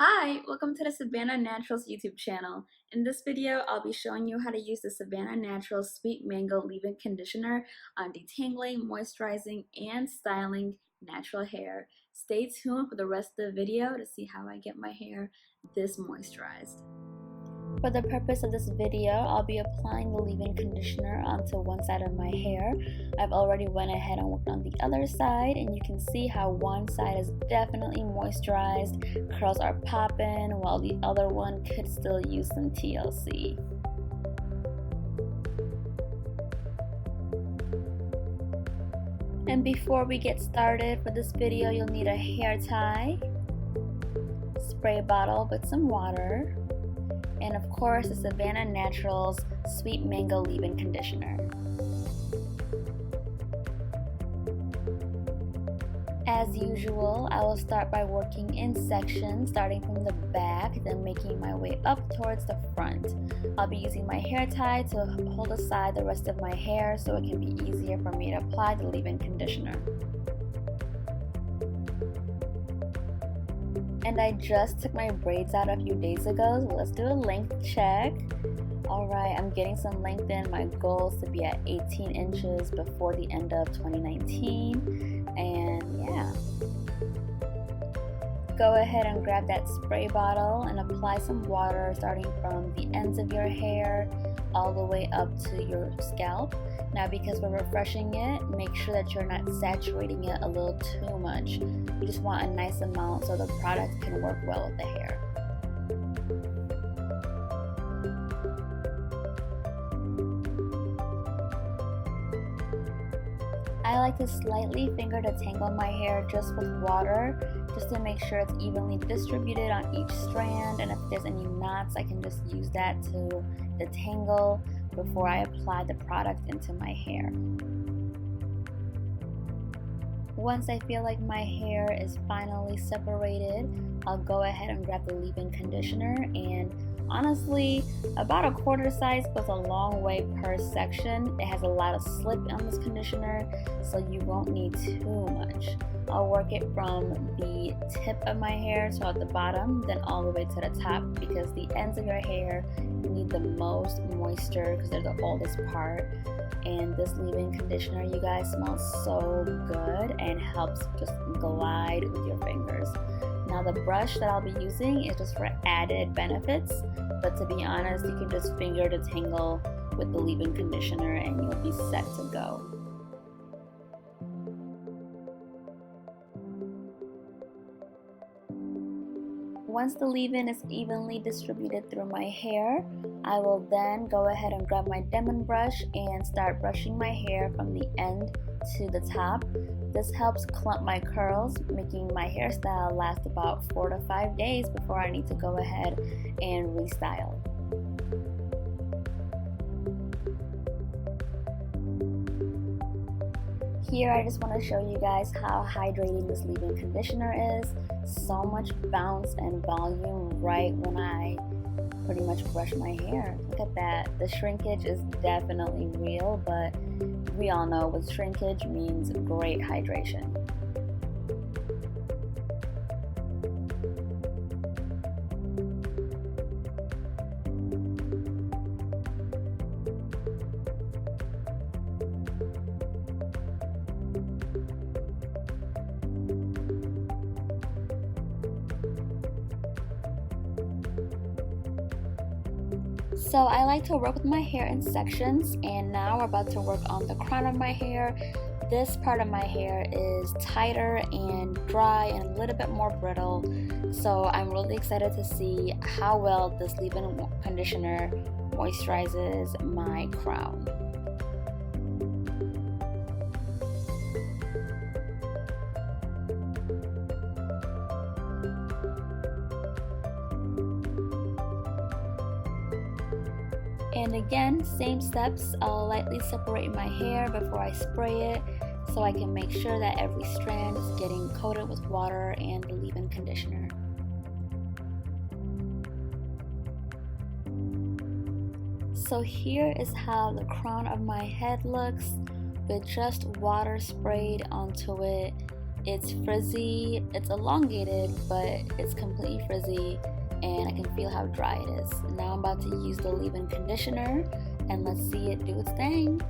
Hi, welcome to the Cevanna Naturals YouTube channel. In this video, I'll be showing you how to use the Cevanna Naturals Sweet Mango Leave-In Conditioner on detangling, moisturizing, and styling natural hair. Stay tuned for the rest of the video to see how I get my hair this moisturized. For the purpose of this video, I'll be applying the leave-in conditioner onto one side of my hair. I've already went ahead and worked on the other side, and you can see how one side is definitely moisturized, curls are popping, while the other one could still use some TLC. And before we get started for this video, you'll need a hair tie, spray bottle with some water, and of course the Cevanna Naturals Sweet Mango Leave-In Conditioner. As usual, I will start by working in sections, starting from the back, then making my way up towards the front. I'll be using my hair tie to hold aside the rest of my hair so it can be easier for me to apply the leave-in conditioner. And I just took my braids out a few days ago, so let's do a length check. Alright, I'm getting some length in. My goal is to be at 18 inches before the end of 2019. And yeah. Go ahead and grab that spray bottle and apply some water starting from the ends of your hair all the way up to your scalp. Now, because we're refreshing it, make sure that you're not saturating it a little too much. You just want a nice amount so the product can work well with the hair. I like to slightly finger detangle my hair just with water, just to make sure it's evenly distributed on each strand, and if there's any knots, I can just use that to detangle before I apply the product into my hair. Once I feel like my hair is finally separated, I'll go ahead and grab the leave-in conditioner, and honestly, about a quarter size goes a long way per section. It has a lot of slip on this conditioner, so you won't need too much. I'll work it from the tip of my hair, so at the bottom, then all the way to the top, because the ends of your hair need the most moisture because they're the oldest part. And this leave-in conditioner, you guys, smells so good and helps just glide with your fingers. Now the brush that I'll be using is just for added benefits, but to be honest, you can just finger detangle with the leave-in conditioner and you'll be set to go. Once the leave-in is evenly distributed through my hair, I will then go ahead and grab my Demon brush and start brushing my hair from the end to the top. This helps clump my curls, making my hairstyle last about 4 to 5 days before I need to go ahead and restyle. Here I just want to show you guys how hydrating this leave-in conditioner is. So much bounce and volume right when I pretty much brush my hair. Look at that. The shrinkage is definitely real, but we all know with shrinkage means great hydration. So I like to work with my hair in sections, and now we're about to work on the crown of my hair. This part of my hair is tighter and dry and a little bit more brittle, so I'm really excited to see how well this leave-in conditioner moisturizes my crown. And again, same steps. I'll lightly separate my hair before I spray it so I can make sure that every strand is getting coated with water and the leave-in conditioner. So here is how the crown of my head looks with just water sprayed onto it. It's frizzy, it's elongated, but it's completely frizzy, and I can feel how dry it is. Now I'm about to use the leave-in conditioner, and let's see it do its thing.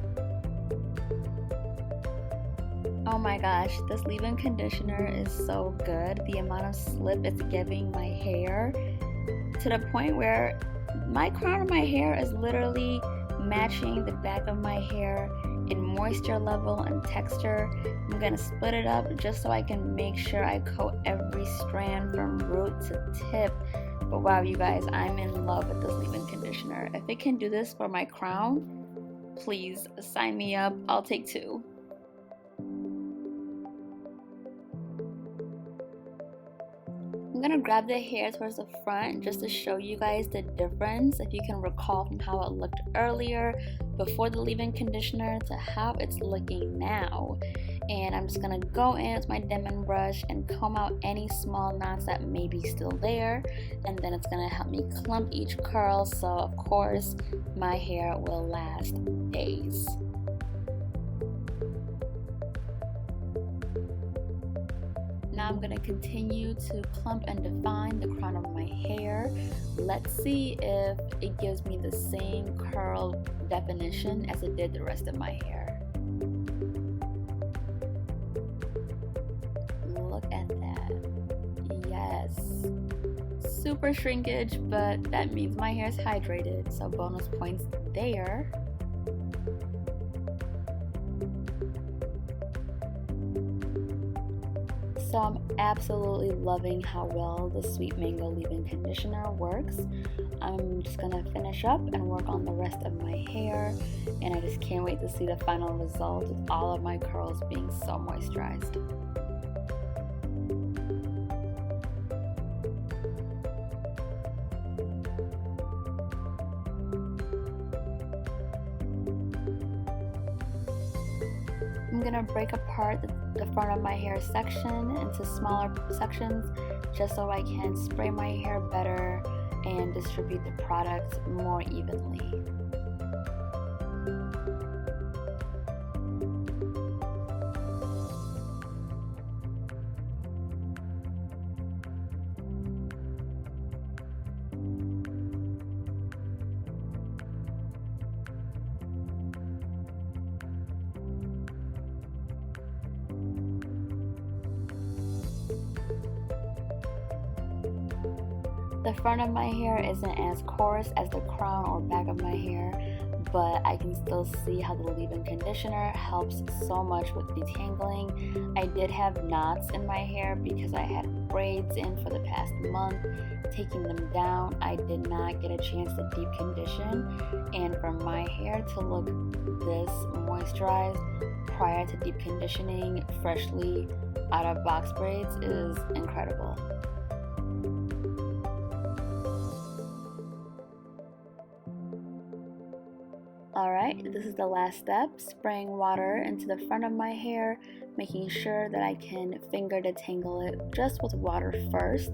Oh my gosh, this leave-in conditioner is so good. The amount of slip it's giving my hair, to the point where my crown of my hair is literally matching the back of my hair in moisture level and texture. I'm gonna split it up just so I can make sure I coat every strand from root to tip. But wow, you guys, I'm in love with this leave-in conditioner. If it can do this for my crown, please sign me up. I'll take 2. I'm gonna grab the hair towards the front just to show you guys the difference, if you can recall from how it looked earlier before the leave-in conditioner to how it's looking now. And I'm just gonna go in with my diamond brush and comb out any small knots that may be still there, and then it's gonna help me clump each curl, so of course my hair will last days. Now I'm going to continue to clump and define the crown of my hair. Let's see if it gives me the same curl definition as it did the rest of my hair. Look at that. Yes. Super shrinkage, but that means my hair is hydrated, so bonus points there. So I'm absolutely loving how well the Sweet Mango leave-in conditioner works. I'm just gonna finish up and work on the rest of my hair, and I just can't wait to see the final result with all of my curls being so moisturized. I'm gonna break apart the front of my hair section into smaller sections just so I can spray my hair better and distribute the product more evenly. The front of my hair isn't as coarse as the crown or back of my hair, but I can still see how the leave-in conditioner helps so much with detangling. I did have knots in my hair because I had braids in for the past month. Taking them down, I did not get a chance to deep condition, and for my hair to look this moisturized prior to deep conditioning freshly out of box braids is incredible. Alright, this is the last step, spraying water into the front of my hair, making sure that I can finger detangle it just with water first,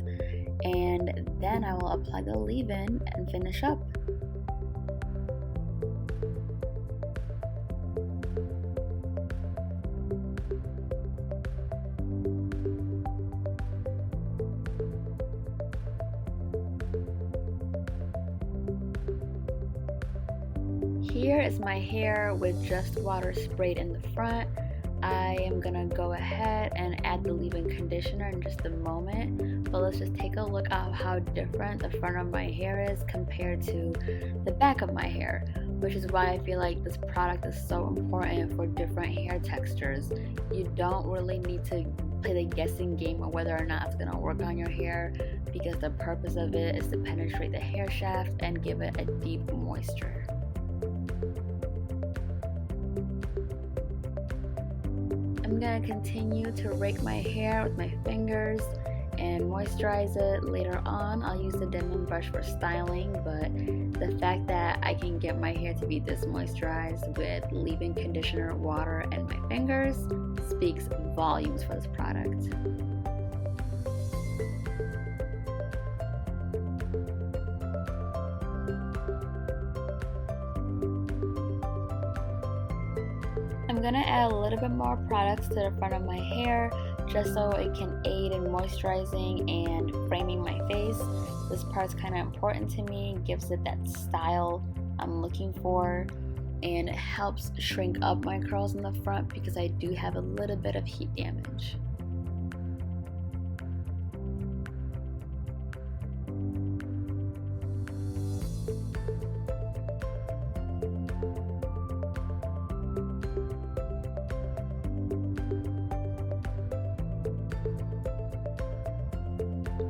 and then I will apply the leave-in and finish up. Here is my hair with just water sprayed in the front. I am gonna go ahead and add the leave-in conditioner in just a moment, but let's just take a look at how different the front of my hair is compared to the back of my hair, which is why I feel like this product is so important for different hair textures. You don't really need to play the guessing game of whether or not it's gonna work on your hair, because the purpose of it is to penetrate the hair shaft and give it a deep moisture. I'm going to continue to rake my hair with my fingers and moisturize it. Later on, I'll use the diamond brush for styling, but the fact that I can get my hair to be this moisturized with leave-in conditioner, water, and my fingers speaks volumes for this product. I'm gonna add a little bit more products to the front of my hair just so it can aid in moisturizing and framing my face. This part's kind of important to me, gives it that style I'm looking for, and it helps shrink up my curls in the front because I do have a little bit of heat damage.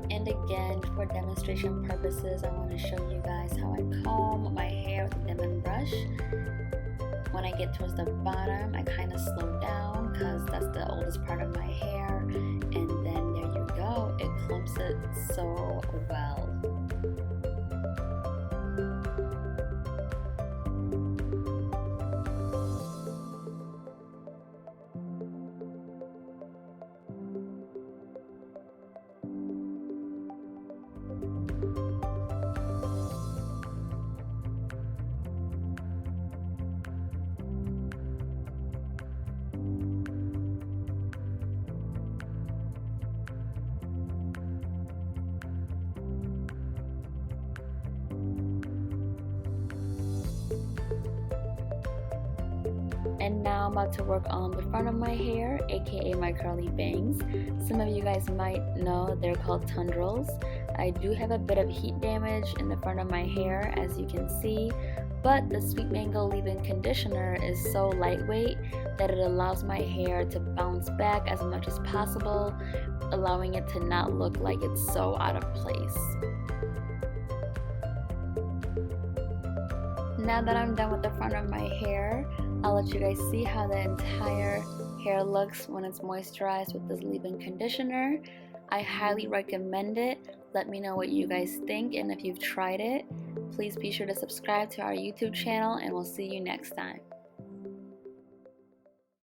And again, for demonstration purposes, I want to show you guys how I comb my hair with a Denman brush. When I get towards the bottom, I kind of slow down because that's the oldest part of my hair, and then there you go, it clumps it so well. And now I'm about to work on the front of my hair, aka my curly bangs. Some of you guys might know they're called tendrils. I do have a bit of heat damage in the front of my hair, as you can see, but the Sweet Mango leave-in conditioner is so lightweight that it allows my hair to bounce back as much as possible, allowing it to not look like it's so out of place. Now that I'm done with the front of my hair, I'll let you guys see how the entire hair looks when it's moisturized with this leave-in conditioner. I highly recommend it. Let me know what you guys think, and if you've tried it, please be sure to subscribe to our YouTube channel, and we'll see you next time.